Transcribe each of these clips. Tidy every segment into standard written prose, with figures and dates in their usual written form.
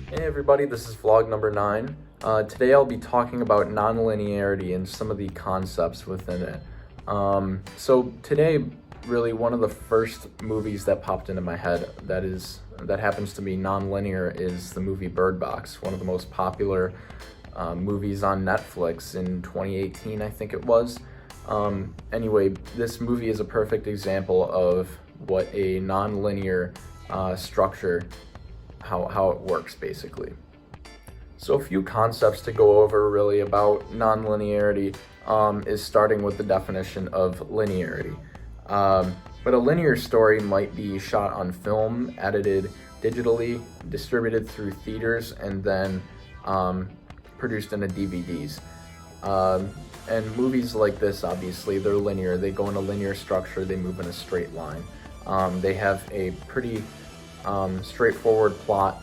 Hey everybody, this is vlog number 9. Today I'll be talking about nonlinearity and some of the concepts within it. So today, really one of the first movies that popped into my head that happens to be nonlinear is the movie Birdbox, one of the most popular movies on Netflix in 2018, I think it was. Anyway, this movie is a perfect example of what a nonlinear structure how it works basically. So a few concepts to go over really about nonlinearity is starting with the definition of linearity. But a linear story might be shot on film, edited digitally, distributed through theaters, and then produced into DVDs. And movies like this, obviously, they're linear. They go in a linear structure, they move in a straight line. They have a pretty straightforward plot,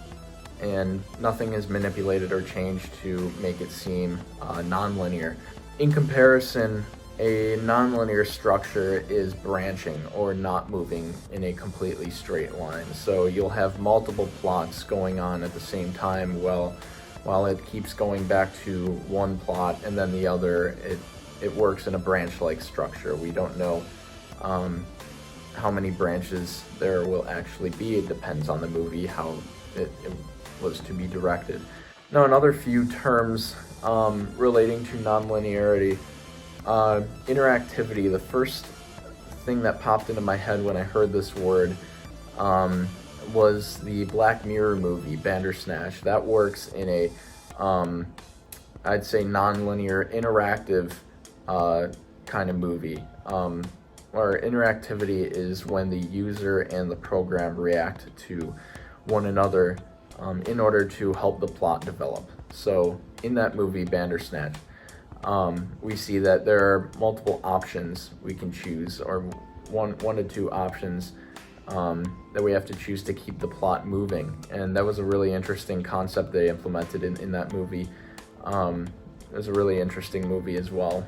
and nothing is manipulated or changed to make it seem non-linear. In comparison, a non-linear structure is branching or not moving in a completely straight line. So you'll have multiple plots going on at the same time while it keeps going back to one plot and then the other. It works in a branch-like structure. We don't know how many branches there will actually be. It depends on the movie, how it was to be directed. Now, another few terms relating to nonlinearity. Interactivity. The first thing that popped into my head when I heard this word was the Black Mirror movie, Bandersnatch. That works in a, I'd say, nonlinear, interactive kind of movie. Or interactivity is when the user and the program react to one another in order to help the plot develop. So in that movie, Bandersnatch, we see that there are multiple options we can choose, or one to two options that we have to choose to keep the plot moving. And that was a really interesting concept they implemented in that movie. It was a really interesting movie as well.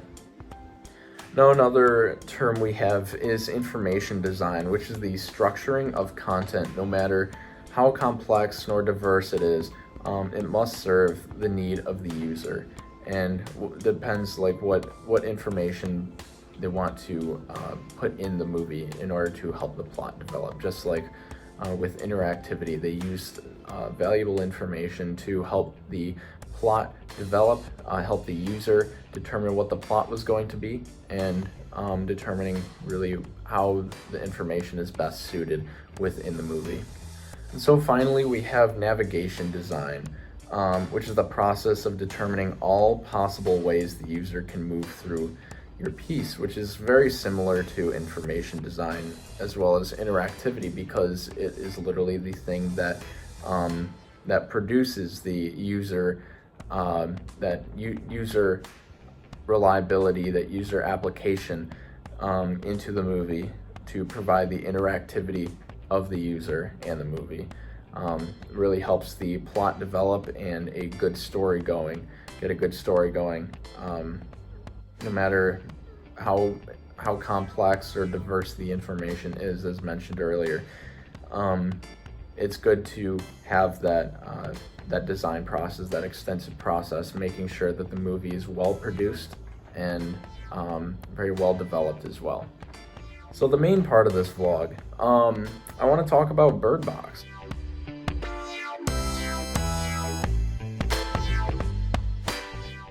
Now, another term we have is information design, which is the structuring of content. No matter how complex nor diverse it is, it must serve the need of the user, and depends like what information they want to put in the movie in order to help the plot develop. Just like with interactivity, they used valuable information to help the plot develop, help the user determine what the plot was going to be, and determining really how the information is best suited within the movie. And so finally, we have navigation design, which is the process of determining all possible ways the user can move through your piece, which is very similar to information design as well as interactivity, because it is literally the thing that that produces the user user reliability, that user application into the movie to provide the interactivity of the user and the movie. Really helps the plot develop and get a good story going, no matter how complex or diverse the information is, as mentioned earlier. It's good to have that design process, that extensive process, making sure that the movie is well produced and very well developed as well. So the main part of this vlog, I want to talk about Birdbox.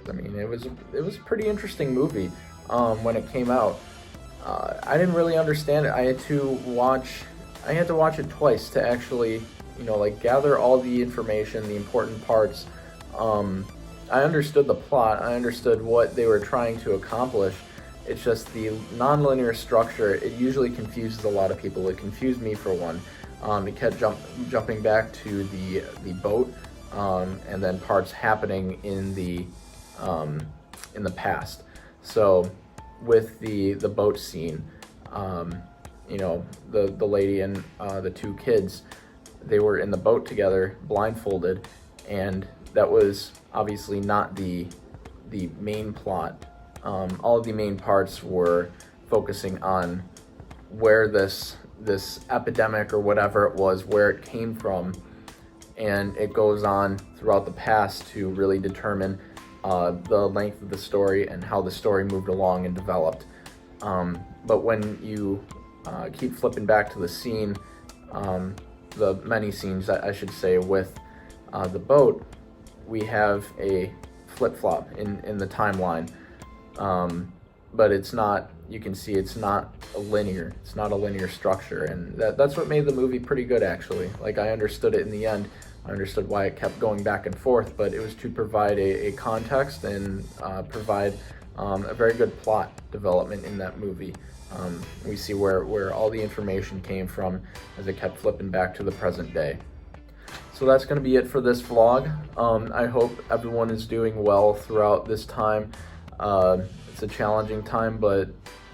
I mean, it was a pretty interesting movie when it came out. I didn't really understand it. I had to watch it twice to actually, gather all the information, the important parts. I understood the plot. I understood what they were trying to accomplish. It's just the nonlinear structure. It usually confuses a lot of people. It confused me for one. It kept jumping back to the boat, and then parts happening in the past. So with the boat scene, the lady and the two kids, they were in the boat together, blindfolded, and that was obviously not the main plot. All of the main parts were focusing on where this epidemic or whatever it was, where it came from, and it goes on throughout the past to really determine the length of the story and how the story moved along and developed. But when you keep flipping back to the scene, the many scenes, I should say, with the boat, we have a flip-flop in the timeline. But it's not, you can see it's not a linear structure, and that's what made the movie pretty good, actually. Like, I understood it in the end. I understood why it kept going back and forth, but it was to provide a context and provide a very good plot development in that movie. We see where all the information came from as it kept flipping back to the present day. So that's going to be it for this vlog. I hope everyone is doing well throughout this time. It's a challenging time, but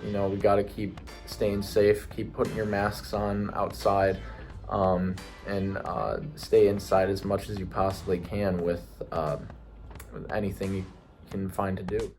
you know, we got to keep staying safe, keep putting your masks on outside, and stay inside as much as you possibly can with anything you can find to do.